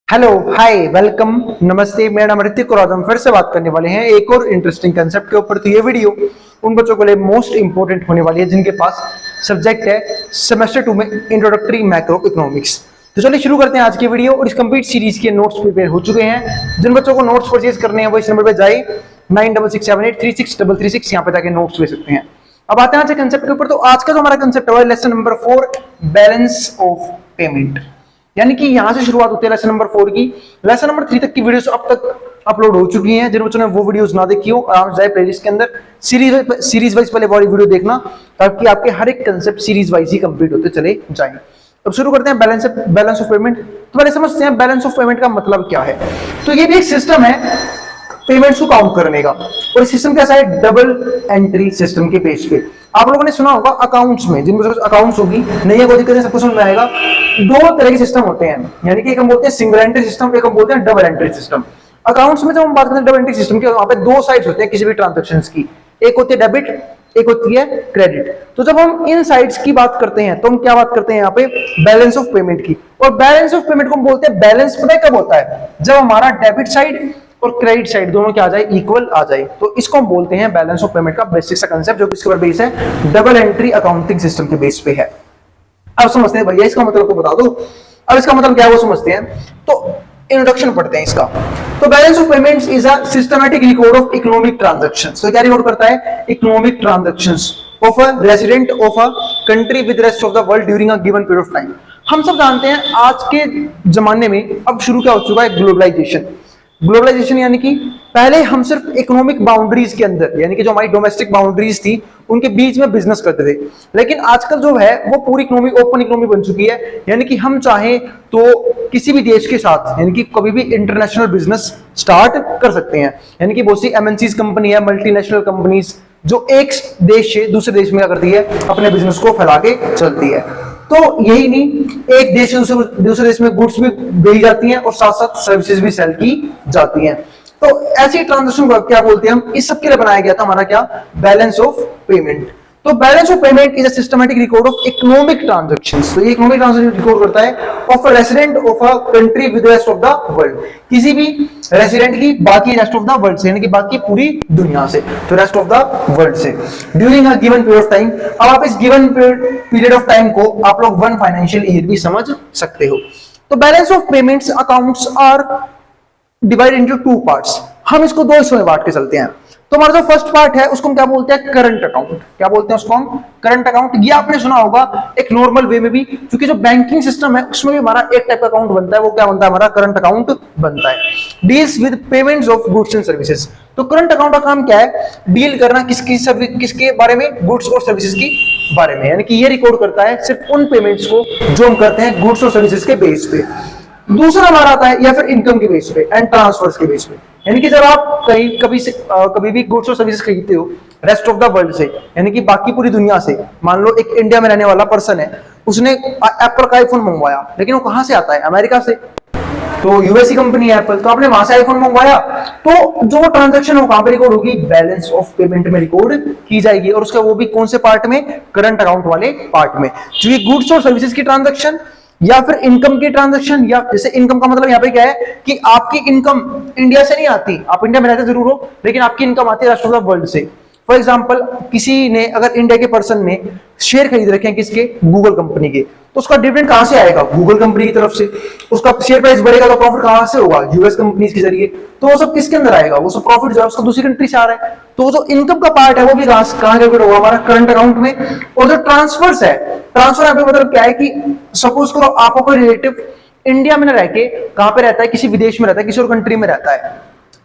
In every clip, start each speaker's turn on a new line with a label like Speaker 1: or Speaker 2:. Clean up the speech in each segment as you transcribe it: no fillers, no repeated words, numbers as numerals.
Speaker 1: Hello hi welcome नमस्ते। मेरा नाम ऋतिक और आज हम फिर से बात करने वाले हैं एक और इंटरेस्टिंग कंसेप्ट के ऊपर। तो ये वीडियो उन बच्चों के लिए मोस्ट इंपोर्टेंट होने वाली है जिनके पास सब्जेक्ट है सेमेस्टर 2 में इंट्रोडक्टरी मैक्रो इकोनॉमिक्स। तो चलिए शुरू करते हैं आज की वीडियो। और इस कंप्लीट सीरीज के नोट्स प्रिपेयर हो चुके हैं। जिन बच्चों को नोट्स परचेज करने हैं वो इस नंबर पर जाए 9667836336 यहाँ पे जाके नोट्स ले सकते हैं। अब आते हैं आज के कंसेप्ट के ऊपर। तो आज का जो हमारा कंसेप्ट है lesson number 4 balance of payment, यानी कि यहां से शुरुआत होती है लेसन नंबर 4 की। लेसन नंबर 3 तक की वीडियोस अब तक अपलोड हो चुकी हैं। जिन बच्चों ने वो वीडियोस ना देखी हो आराम से जाए प्लेलिस्ट के अंदर सीरीज वाइज पहले वाली वीडियो देखना, ताकि आपके हर एक कंसेप्ट सीरीज वाइज ही कंप्लीट होते चले जाएं। अब शुरू करते हैं बैलेंस ऑफ पेमेंट। तो पहले समझते हैं बैलेंस ऑफ पेमेंट का मतलब क्या है। तो ये भी एक सिस्टम है पेमेंट्स को काउंट करने का, और सिस्टम कैसा है, डबल एंट्री सिस्टम के बेस पे। आप लोगों ने सुना होगा अकाउंट्स में, जिनको अकाउंट्स होगी नहीं है कोई दिक्कत नहीं, सबको समझ में आएगा। दो तरह के सिस्टम होते हैं, यानी कि एक हम बोलते हैं सिंगल एंट्री सिस्टम, एक हम बोलते हैं डबल एंट्री सिस्टम। अकाउंट्स में जब हम बात करते हैं डबल एंट्री सिस्टम की, वहां पे दो साइड्स होते हैं किसी भी ट्रांजैक्शन की, एक होती है डेबिट, एक होती है क्रेडिट। तो जब हम इन साइड्स की बात करते हैं तो हम क्या बात करते हैं यहाँ पे, बैलेंस ऑफ पेमेंट की। और बैलेंस ऑफ पेमेंट को हम बोलते हैं बैलेंस, पता है कब होता है, जब हमारा डेबिट साइड और क्रेडिट साइड दोनों क्या आ जाए, इक्वल आ जाए। तो इसको हम बोलते हैं बैलेंस ऑफ पेमेंट का बेसिक सा कंसेप्ट, जो किसके ऊपर बेस है, डबल एंट्री अकाउंटिंग सिस्टम के बेस पे है। अब समझते हैं भैया इसका मतलब को बता दो। अब इसका मतलब क्या है वो समझते हैं। तो इंट्रोडक्शन पढ़ते हैं इसका। तो balance of payments is a systematic record of economic transactions. तो क्या रिकॉर्ड करता है, economic transactions of a resident of a country with rest of the world during a given period of time. हम सब जानते हैं आज के जमाने में अब शुरू क्या हो चुका है, ग्लोबलाइजेशन। ग्लोबलाइजेशन यानी कि पहले हम सिर्फ इकोनॉमिक बाउंड्रीज के अंदर, यानी कि जो हमारी डोमेस्टिक बाउंड्रीज थी उनके बीच में बिजनेस करते थे। लेकिन आजकल जो है वो पूरी इकोनॉमी ओपन इकोनॉमी बन चुकी है, यानी कि हम चाहें तो किसी भी देश के साथ, यानी कि कभी भी इंटरनेशनल बिजनेस स्टार्ट कर सकते हैं। यानी कि बहुत सी एमएनसीज कंपनी है, मल्टीनेशनल कंपनीज, जो एक देश से दूसरे देश में क्या करती है, अपने बिजनेस को फैला के चलती है। तो यही नहीं, एक देश से दूसरे देश में गुड्स भी भेजी जाती हैं और साथ साथ सर्विसेज भी सेल की जाती हैं। तो ऐसी ट्रांजैक्शन को क्या बोलते हैं हम, इस सब के लिए बनाया गया था हमारा क्या, बैलेंस ऑफ पेमेंट। तो balance of payment is a systematic record of economic transactions. तो ये इकोनॉमिक ट्रांजैक्शन रिकॉर्ड करता है of a resident of a country with rest of the world, किसी भी रेसिडेंट की बाकी रेस्ट ऑफ द वर्ल्ड से, यानी कि बाकी पूरी दुनिया से, तो रेस्ट ऑफ द वर्ल्ड से during a given period of time. अब आप इस गिवन पीरियड ऑफ टाइम को आप लोग वन फाइनेंशियल ईयर भी समझ सकते हो। तो balance of payments accounts are divide into two parts. हम इसको दो हिस्सों में बांट के चलते हैं। तो हमारा जो फर्स्ट पार्ट है उसको हम क्या बोलते हैं, करंट अकाउंट। क्या बोलते हैं उसको हम, करंट अकाउंट। ये आपने सुना होगा एक नॉर्मल वे में भी, क्योंकि जो बैंकिंग सिस्टम है उसमें भी हमारा एक टाइप का अकाउंट बनता है, वो क्या बनता है, हमारा करंट अकाउंट बनता है। Deals with payments of goods and services. तो करंट अकाउंट का काम क्या है, डील करना किसके बारे में, गुड्स और सर्विसेज की बारे में, यानी कि ये रिकॉर्ड करता है सिर्फ उन पेमेंट्स को जो हम करते हैं गुड्स और सर्विसेज के बेस पे। दूसरा हमारा आता है या फिर इनकम के बेस पे एंड ट्रांसफर्स के बेस पे, यानी कि जब आप कभी भी गुड्स और सर्विसेज खरीदते हो रेस्ट ऑफ द वर्ल्ड से, यानी कि बाकी पूरी दुनिया से। मान लो एक इंडिया में रहने वाला पर्सन है, उसने एप्पल का आईफोन मंगवाया, लेकिन वो कहां से आता है, अमेरिका से। तो यूएसए कंपनी है एप्पल, तो आपने वहां से आईफोन मंगवाया, तो जो ट्रांजैक्शन हो कहां पे रिकॉर्ड होगी, बैलेंस ऑफ पेमेंट में रिकॉर्ड की जाएगी। और उसका वो भी कौन से पार्ट में, करंट अकाउंट वाले पार्ट में। क्योंकि गुड्स और सर्विसेज की ट्रांजैक्शन या फिर इनकम की ट्रांजैक्शन, या जैसे इनकम का मतलब यहाँ पे क्या है कि आपकी इनकम इंडिया से नहीं आती, आप इंडिया में रहते जरूर हो, लेकिन आपकी इनकम आती है रेस्ट ऑफ द वर्ल्ड से। फॉर एग्जांपल किसी ने, अगर इंडिया के पर्सन ने शेयर खरीद रखे हैं किसके, गूगल कंपनी के, तो उसका डिविडेंड कहां से आएगा, गूगल कंपनी की तरफ से। उसका शेयर प्राइस बढ़ेगा तो प्रॉफिट कहां से होगा, यूएस कंपनीज के जरिए। तो वो सब किसके अंदर आएगा, वो सब प्रॉफिट जो है उसका दूसरी कंट्री से आ रहा है। तो जो इनकम का पार्ट है वो भी कहां कैलकुलेट होगा, हमारा करंट अकाउंट में। और जो ट्रांसफर्स है, ट्रांसफर यहाँ पे मतलब क्या है कि सपोज करो आपको कोई रिलेटिव इंडिया में न रह के कहां पे रहता है, किसी विदेश में रहता है, किसी और कंट्री में रहता है,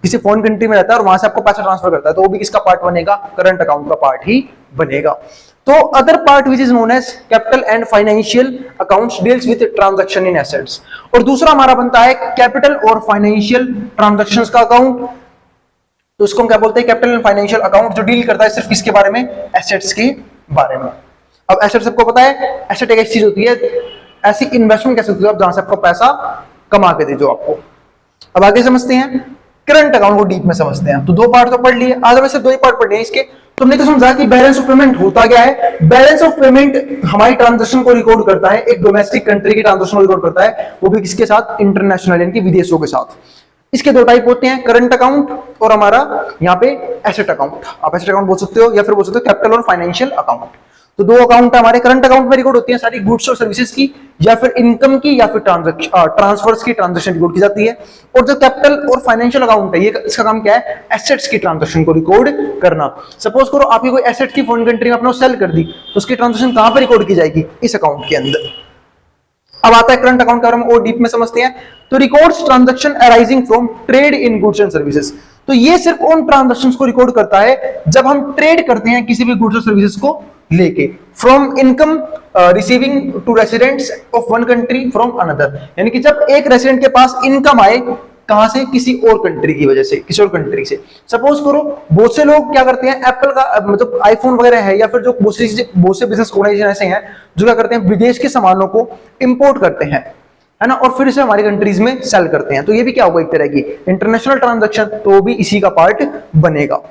Speaker 1: किसी फॉरेन कंट्री में रहता है, और वहां से आपको पैसा ट्रांसफर करता है, तो वो भी किसका पार्ट बनेगा, करंट अकाउंट का पार्ट ही बनेगा। तो other part which is known as capital and financial accounts deals with transaction in assets. और दूसरा हमारा बनता है कैपिटल और फाइनेंशियल ट्रांजैक्शंस का अकाउंट। तो इसको हम क्या बोलते हैं, कैपिटल एंड फाइनेंशियल अकाउंट, जो डील करता है सिर्फ किसके बारे में, एसेट्स के बारे में। अब एसेट सबको पता है, एसेट एक ऐसी चीज होती है, ऐसी इन्वेस्टमेंट कैसे होती है जहां से आपको पैसा कमा के दे जो आपको। अब आगे समझते हैं करंट अकाउंट को डीप में समझते हैं। तो दो पार्ट तो पढ़ लिए, आज हमें सिर्फ दो ही पार्ट पढ़ने हैं इसके। तुमने तो समझा कि बैलेंस ऑफ पेमेंट होता क्या है। बैलेंस ऑफ पेमेंट हमारी ट्रांजैक्शन को रिकॉर्ड करता है, एक डोमेस्टिक कंट्री की ट्रांजैक्शन को रिकॉर्ड करता है, वो भी किसके साथ, इंटरनेशनल यानी कि विदेशों के साथ। इसके दो टाइप होते हैं, करंट अकाउंट और हमारा यहाँ पे एसेट अकाउंट। आप एसेट अकाउंट बोल सकते हो या फिर बोल सकते हो कैपिटल और फाइनेंशियल अकाउंट। तो दो अकाउंट हमारे करंट अकाउंट में रिकॉर्ड होती है सारी गुड्स और सर्विसेज की, या फिर इनकम की, या फिर ट्रांसफर्स की ट्रांजैक्शन रिकॉर्ड की जाती है। और जो कैपिटल और फाइनेंशियल अकाउंट है, ये इसका काम क्या है, एसेट्स की ट्रांजैक्शन को रिकॉर्ड करना। सपोज करो आपकी कोई एसेट की फॉरेन कंट्री में आपने सेल कर दी, तो उसकी ट्रांजैक्शन कहां पर रिकॉर्ड की जाएगी, इस अकाउंट के अंदर। अब आता है करंट अकाउंट का, हम और डीप में समझते हैं। तो records transaction arising from trade in goods and services. तो ये सिर्फ उन ट्रांजैक्शंस को रिकॉर्ड करता है जब हम ट्रेड करते हैं किसी भी गुड्स और सर्विसेज को लेके। From income receiving to residents of one country from another, यानी कि जब एक रेसिडेंट के पास इनकम आए, कहां से, किसी और कंट्री की वजह से, किसी और कंट्री से। सपोज करो बहुत से लोग क्या करते हैं, एप्पल का मतलब आईफोन वगैरह है, या फिर जो बहुत से बिजनेस ऑर्गेनाइजेशन ऐसे हैं जो क्या करते हैं, विदेश के सामानों को इंपोर्ट करते हैं, है ना, और फिर इसे हमारी कंट्रीज में सेल करते हैं। तो ये भी क्या होगा, एक तरह की इंटरनेशनल ट्रांजैक्शन, तो भी इसी का पार्ट बनेगा।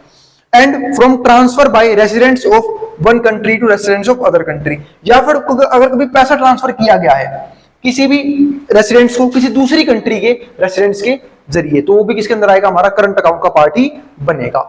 Speaker 1: And from transfer by residents of one country to residents of other country, या फिर अगर कभी पैसा ट्रांसफर किया गया है किसी भी रेसिडेंट्स को किसी दूसरी कंट्री के रेसिडेंट्स के जरिए, तो वो भी किसके अंदर आएगा, हमारा करंट अकाउंट का पार्ट ही बनेगा।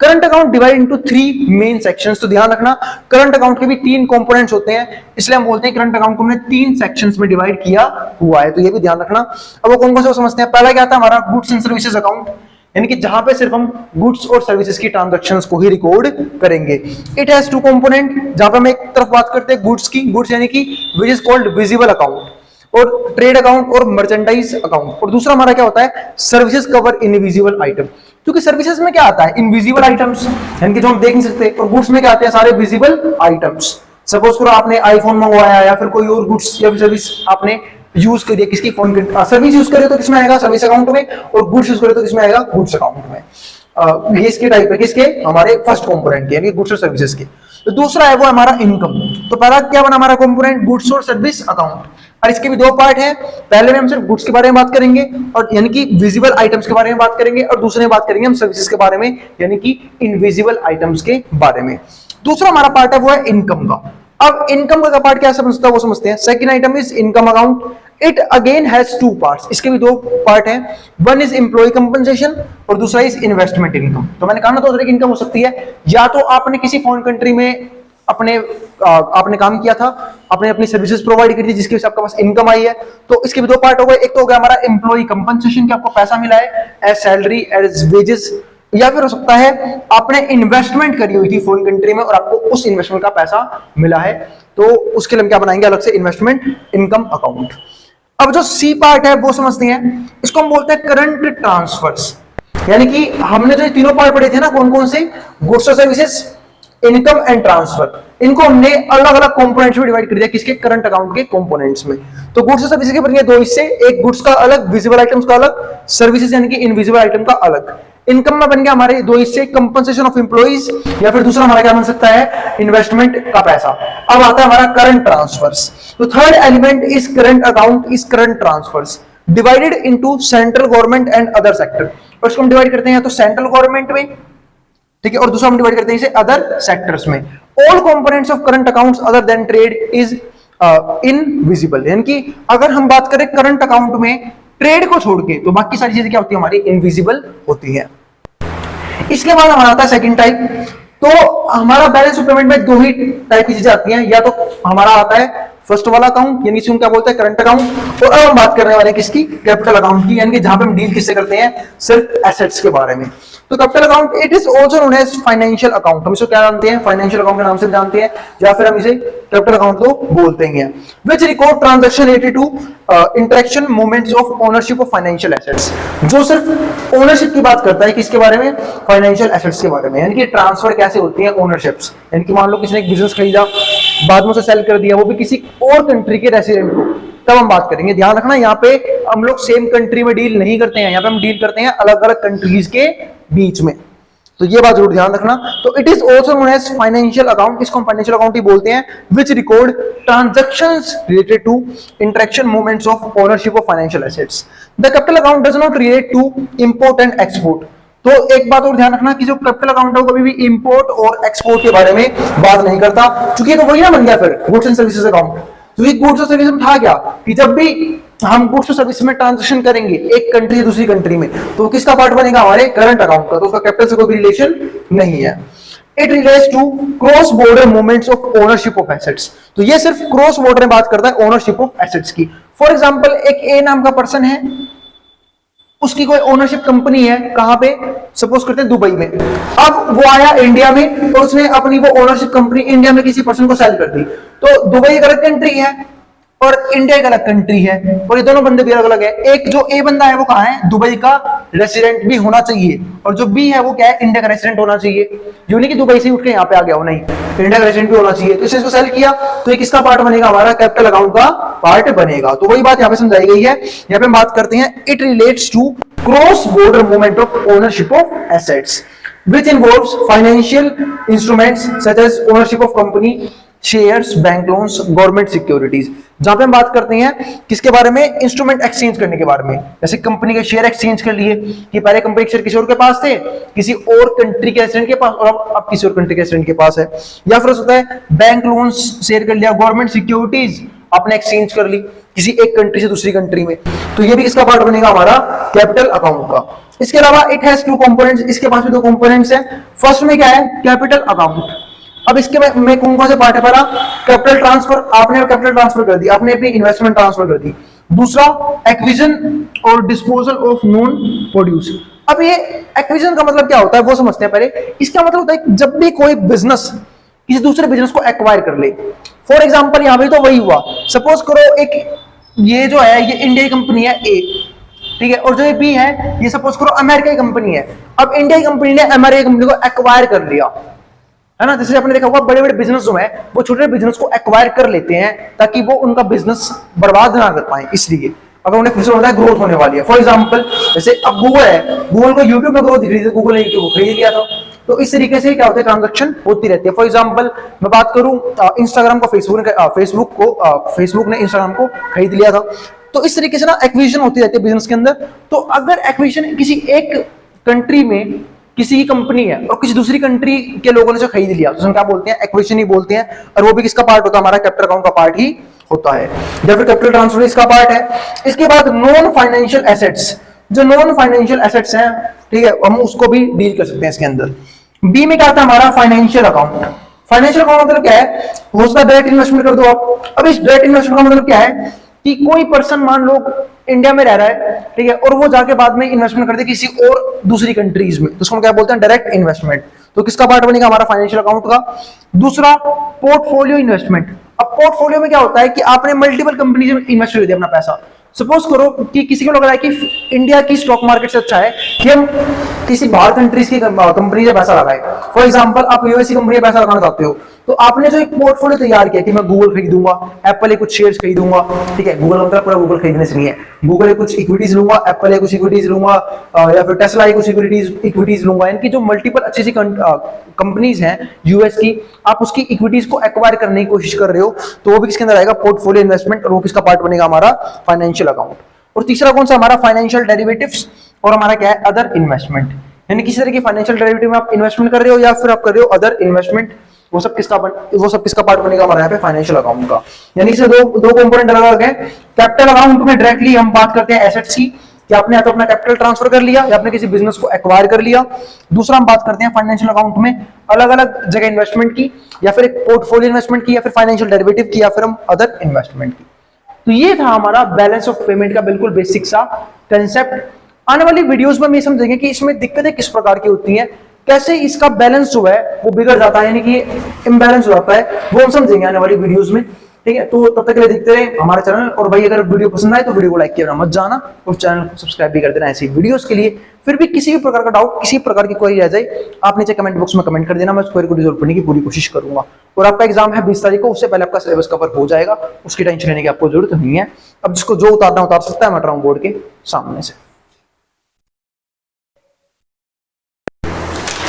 Speaker 1: Current account divide into 3 main sections. तो ध्यान रखना, करंट अकाउंट के भी 3 कंपोनेंट्स होते हैं, इसलिए हम बोलते हैं करंट अकाउंट को हमने 3 सेक्शंस में डिवाइड किया हुआ है, तो ये भी ध्यान रखना। अब वो कौन कौन से समझते हैं। पहला क्या था हमारा, गुड्स एंड सर्विसेज अकाउंट, यानी कि जहां पे सिर्फ हम गुड्स और सर्विसेज की ट्रांजैक्शंस को ही रिकॉर्ड करेंगे। इट हैज 2 कंपोनेंट, जहां पे हम एक तरफ बात करते हैं गुड्स की, गुड्स यानी कि which is called visible account, और ट्रेड अकाउंट और मर्चेंडाइज अकाउंट। और दूसरा हमारा क्या होता है, सर्विसेज कवर इनविजिबल आइटम, क्योंकि सर्विसेज में क्या आता है, इनविजिबल आइटम्स, यानी कि जो हम देख नहीं सकते, और गुड्स में क्या आते हैं, सारे विजिबल आइटम्स। सपोज करो आपने आईफोन मंगवाया, या फिर कोई और गुड्स या फिर सर्विस आपने यूज करिए, किसकी फोन सर्विस यूज करे तो किसमें आएगा, सर्विस अकाउंट में, और गुड्स यूज करे तो किसमें आएगा, गुड्स अकाउंट में। ये इसके टाइप है, किसके, हमारे फर्स्ट कंपोनेंट के, यानी गुड्स और सर्विसेज के। तो दूसरा है वो हमारा इनकम। तो पहला क्या बना हमारा कंपोनेंट, गुड्स और सर्विस अकाउंट, और इसके भी 2 पार्ट है। पहले में हम सिर्फ गुड्स के बारे में बात करेंगे, और यानी कि विजिबल आइटम्स के बारे में बात करेंगे, और दूसरे में बात करेंगे हम सर्विसेज के बारे में, यानी कि इनविजिबल आइटम्स के बारे में। दूसरा हमारा पार्ट है वो है इनकम का। अब इनकम का पार्ट क्या समझता है वो समझते हैं। Second item is income account. It again has 2 parts, इसके भी 2 पार्ट हैं। वन इज एम्प्लॉय कंपनसेशन और दूसरा इज इन्वेस्टमेंट इनकम। तो मैंने कहा ना, 2 तरह की इनकम हो सकती है, या तो आपने किसी फॉरेन कंट्री में आपने काम किया था, आपने अपनी सर्विसेज प्रोवाइड करी थी जिसकी वजह से आपके पास इनकम आई है, तो इसके भी 2 पार्ट हो गए। एक तो हो गया हमारा एम्प्लॉय कंपनसेशन, कि आपको पैसा मिला है एज सैलरी, एज वेजेस, या फिर हो सकता है आपने इन्वेस्टमेंट करी हुई थी फॉरेन कंट्री में और आपको उस इन्वेस्टमेंट का पैसा मिला है, तो उसके लिए हम क्या बनाएंगे, अलग से इन्वेस्टमेंट इनकम अकाउंट। अब जो सी पार्ट है वो समझते हैं, इसको हम बोलते हैं करंट ट्रांसफर्स, यानी कि हमने जो 3 पार्ट पढ़े थे ना, कौन कौन से, गुड्स और सर्विसेज, इनकम एंड ट्रांसफर, इनको हमने अलग अलग कंपोनेंट्स में डिवाइड कर दिया, किसके, करंट अकाउंट के कंपोनेंट्स में। तो गुड्स और सर्विसेज के बन गए 2 हिस्से, एक गुड्स का अलग, विजिबल आइटम्स का अलग, सर्विसेज यानी कि इनविजिबल आइटम का अलग। इनकम में बन गया हमारे 2 हिस्से, कंपनसेशन ऑफ एम्प्लॉइज, या फिर दूसरा हमारा क्या बन सकता है, इन्वेस्टमेंट का पैसा। अब आता है हमारा करंट ट्रांसफर्स। तो third element is current account is current transfers divided into central government and other sector. और इसको हम डिवाइड करते हैं तो सेंट्रल गवर्नमेंट में, ठीक है, और दूसरा हम डिवाइड करते हैं इसे अदर सेक्टर्स में। All components of current accounts other than trade is invisible, यानी कि अगर हम बात करें करंट अकाउंट में ट्रेड को छोड़ के, तो बाकी सारी चीजें क्या होती है, हमारी इनविजिबल होती है। इसके बाद हमारा आता है सेकंड टाइप। तो हमारा बैलेंस ऑफ पेमेंट में 2 ही टाइप की चीजें आती हैं, या तो हमारा आता है फर्स्ट वाला अकाउंट, यानी कि क्या बोलते हैं, करंट अकाउंट, और अब हम बात करने वाले हैं किसकी, कैपिटल अकाउंट की, यानी कि जहां पे हम डील किससे करते हैं, सिर्फ एसेट्स के बारे में। तो capital account it is also known as financial account, हम इसको क्या जानते हैं, फाइनेंशियल अकाउंट के नाम से जानते हैं, या फिर हम इसे कैपिटल अकाउंट तो बोलते हैं। Which record transaction related to interaction movements of ownership of financial assets, जो सिर्फ ओनरशिप की बात करता है, किसके बारे में, फाइनेंशियल एसेट्स के बारे में, यानी कि ट्रांसफर कैसे होती है ओनरशिप्स, यानी कि मान लो किसी ने एक बिजनेस खरीदा, बाद में उसे सेल कर दिया, वो भी किसी और कंट्री के रेसिडेंट को, तब हम बात करेंगे। ध्यान रखना, यहाँ पे हम लोग सेम कंट्री में डील नहीं करते हैं, यहाँ पे हम डील करते हैं अलग अलग कंट्रीज के बीच में, तो ये बात जरूर ध्यान रखना। तो it is also known as financial account, इसको हम फाइनेंशियल अकाउंट ही बोलते हैं, which record transactions related to interaction movements of ownership of financial assets. The capital account does not relate to import and export. तो एक बात और ध्यान रखना कि जो कैपिटल अकाउंट है वो कभी भी इंपोर्ट और एक्सपोर्ट के बारे में बात नहीं करता, क्योंकि तो वही ना बन गया फिर गुड्स एंड सर्विसेज अकाउंट। तो ये गुड्स और सर्विस में था क्या कि जब भी हम गुड्स और सर्विस में ट्रांजेक्शन करेंगे एक कंट्री से दूसरी कंट्री में, तो किसका पार्ट बनेगा, हमारे करंट अकाउंट का, तो उसका कैपिटल से कोई भी रिलेशन नहीं है। It relates to cross border movements of ownership of assets. तो ये सिर्फ क्रॉस बॉर्डर में बात करता है ओनरशिप ऑफ एसेट्स की। फॉर एग्जांपल एक ए नाम का पर्सन है, उसकी कोई ओनरशिप कंपनी है, कहां पे, सपोज करते हैं दुबई में। अब वो आया इंडिया में तो उसने अपनी वो ओनरशिप कंपनी इंडिया में किसी पर्सन को सेल कर दी। तो दुबई एक अलग कंट्री है और इंडिया एक अलग कंट्री है, और ये दोनों बंदे भी अलग अलग है। एक जो ए बंदा है वो कहां है, दुबई का रेसिडेंट भी होना चाहिए, और जो बी है वो क्या है, इंडिया का रेसिडेंट होना चाहिए। यूं नहीं कि दुबई से उठ के यहाँ पे आ गया हो, नहीं, इंडिया का रेसिडेंट भी होना चाहिए। तो इसको सेल किया तो ये किसका पार्ट बनेगा, हमारा कैपिटल अकाउंट का पार्ट बनेगा। तो वही बात यहाँ पे समझाई गई है। यहाँ पे हम बात करते हैं it relates to cross border movement of ownership of assets which involves financial instruments such as ownership of company shares, bank loans, government securities. जहां पे हम बात करते हैं किसके बारे में, इंस्ट्रूमेंट एक्सचेंज करने के बारे में। जैसे कंपनी के शेयर एक्सचेंज कर लिए कि पहले कंपनी के शेयर किसी और के पास थे, किसी और कंट्री के रेसिडेंट के पास, और अब किसी और कंट्री के रेसिडेंट के पास है। या फिर होता है बैंक लोन्स शेयर कर लिया, गवर्नमेंट सिक्योरिटीज आपने एक्सचेंज कर ली किसी एक कंट्री से दूसरी कंट्री में, तो ये भी किसका पार्ट बनेगा, हमारा कैपिटल अकाउंट का। इसके अलावा इट हैज टू कंपोनेंट्स, इसके पास भी दो कंपोनेंट्स हैं। फर्स्ट में क्या है, कैपिटल अकाउंट। अब इसके में कौन से पार्ट है, पहला कैपिटल ट्रांसफर, आपने कैपिटल ट्रांसफर कर दी, आपने अपनी इन्वेस्टमेंट ट्रांसफर कर दी। दूसरा एक्विजिशन और डिस्पोजल ऑफ नॉन प्रोड्यूस। अब ये एक्विजिशन का मतलब क्या होता है वो समझते हैं पहले। इसका मतलब होता है जब भी कोई बिजनेस किसी दूसरे बिजनेस को एक्वायर कर ले। फॉर एग्जांपल यहां पे तो वही हुआ, सपोज करो एक ये जो है ये इंडिया की कंपनी है ए, ठीक है, और जो ये बी है ये सपोज करो अमेरिका की कंपनी है। अब इंडिया की कंपनी ने अमेरिका की कंपनी को एक्वायर कर लिया, है ना। जैसे आपने देखा होगा बड़े बड़े बिजनेस जो है वो छोटे बिजनेस को एक्वायर कर लेते हैं ताकि वो उनका बिजनेस बर्बाद ना कर पाए, इसलिए अगर उन्हें फ्यूचर होता है ग्रोथ होने वाली है। फॉर एग्जांपल जैसे अब गूगल है, गूगल को यूट्यूब में ग्रोथ दिख रही थी, गूगल ने यूट्यूब को खरीद लिया था। तो इस तरीके से क्या होता है, ट्रांजैक्शन होती रहती है। फॉर एग्जांपल मैं बात करूं इंस्टाग्राम को फेसबुक ने इंस्टाग्राम को खरीद लिया था। तो इस तरीके से ना एक्विजिशन होती रहती है बिजनेस के अंदर। तो अगर एक्विजिशन किसी एक कंट्री में किसी की कंपनी है और किसी दूसरी कंट्री के लोगों ने जो खरीद लिया तो क्या बोलते हैं, एक्विजिशन ही बोलते हैं। और वो भी किसका पार्ट होता है, हमारा कैपिटल अकाउंट का पार्ट ही होता है, या फिर कैपिटल ट्रांसफर इसका पार्ट है। इसके बाद नॉन फाइनेंशियल एसेट्स, जो नॉन फाइनेंशियल एसेट्स हैं, ठीक है, हम उसको भी डील कर सकते हैं इसके अंदर। बी में क्या आता है हमारा फाइनेंशियल अकाउंट। फाइनेंशियल अकाउंट मतलब क्या है, हो सकता है डायरेक्ट इन्वेस्टमेंट कर दो आप। अब इस डायरेक्ट इन्वेस्टमेंट का मतलब क्या है कि कोई पर्सन मान लो इंडिया में रह रहा है, ठीक है, और वो जाके बाद में इन्वेस्टमेंट कर दे किसी और दूसरी कंट्रीज में, तो उसको क्या बोलते हैं, डायरेक्ट इन्वेस्टमेंट। तो किसका पार्ट बनेगा, हमारा फाइनेंशियल अकाउंट का। दूसरा पोर्टफोलियो इन्वेस्टमेंट। अब पोर्टफोलियो में क्या होता है कि आपने मल्टीपल कंपनी में इन्वेस्ट कर दिया अपना पैसा। सपोज करो कि किसी को लग रहा है कि इंडिया की स्टॉक मार्केट से अच्छा है कि हम किसी बाहर कंट्रीज की कंपनी से पैसा लगाए। फॉर एग्जांपल आप यूएस की कंपनी में पैसा लगाना चाहते हो, तो आपने जो एक पोर्टफोलियो तैयार किया कि मैं गूगल खरीदूंगा, एप्पल के कुछ शेयर्स खरीदूंगा, ठीक है, गूगल मतलब पूरा गूगल खरीदने से नहीं है, गूगल के कुछ इक्विटीज लूंगा, एप्पल के कुछ इक्विटीज लूंगा, या फिर टेस्ला की कुछ इक्विटीज लूंगा। इनकी जो मल्टीपल अच्छी सी कंपनीज हैं यूएस की, आप उसकी इक्विटीज को एक्वायर करने की कोशिश कर रहे हो, तो वो भी किसके अंदर आएगा, पोर्टफोलियो इन्वेस्टमेंट। और वो किसका पार्ट बनेगा, हमारा फाइनेंशियल अकाउंट। और तीसरा कौन सा, हमारा फाइनेंशियल डेरिवेटिव्स, और हमारा क्या है, अदर इन्वेस्टमेंट। यानी किसी तरह की फाइनेंशियल डेरिवेटिव में आप इन्वेस्टमेंट कर रहे हो या फिर आप कर रहे हो अदर इन्वेस्टमेंट, वो सब किसका पार्ट बनेगा, हमारा यहाँ पे फाइनेंशियल अकाउंट का। यानी कि दो कंपोनेंट अलग अलग है। कैपिटल अकाउंट में डायरेक्टली हम बात करते हैं एसेट्स की, कि आपने या तो अपना कैपिटल ट्रांसफर कर लिया या आपने किसी बिजनेस को एक्वायर कर लिया। दूसरा हम बात करते हैं फाइनेंशियल अकाउंट में अलग अलग जगह इन्वेस्टमेंट की, या फिर एक पोर्टफोलियो इन्वेस्टमेंट की, या फिर फाइनेंशियल डेरिवेटिव की, या फिर हम अदर इन्वेस्टमेंट की। तो ये था हमारा बैलेंस ऑफ पेमेंट का बिल्कुल बेसिक सा कंसेप्ट। आने वाली वीडियोस में हम ये समझेंगे कि इसमें दिक्कतें किस प्रकार की होती हैं, कैसे इसका बैलेंस जो है वो बिगड़ जाता है, यानी कि इम्बैलेंस हो जाता है, वो हम समझेंगे आने वाली वीडियोस में, ठीक है। तो तब तक के लिए देखते रहे हमारा चैनल। और भाई अगर वीडियो पसंद आए तो वीडियो को लाइक किया मत जाना, और चैनल को सब्सक्राइब भी कर देना ऐसी वीडियोस के लिए। फिर भी किसी भी प्रकार का डाउट, किसी प्रकार की क्वेरी रह जाए, आप नीचे कमेंट बॉक्स में कमेंट कर देना, मैं उस क्वेरी को रिजॉल्व करने की पूरी कोशिश करूंगा। और आपका एग्जाम है 20 तारीख को, उससे पहले आपका सिलेबस कवर हो जाएगा, उसकी टेंशन लेने की आपको जरूरत नहीं है। अब जिसको जो उतारना उतार सकता है, मैं बोर्ड के सामने से।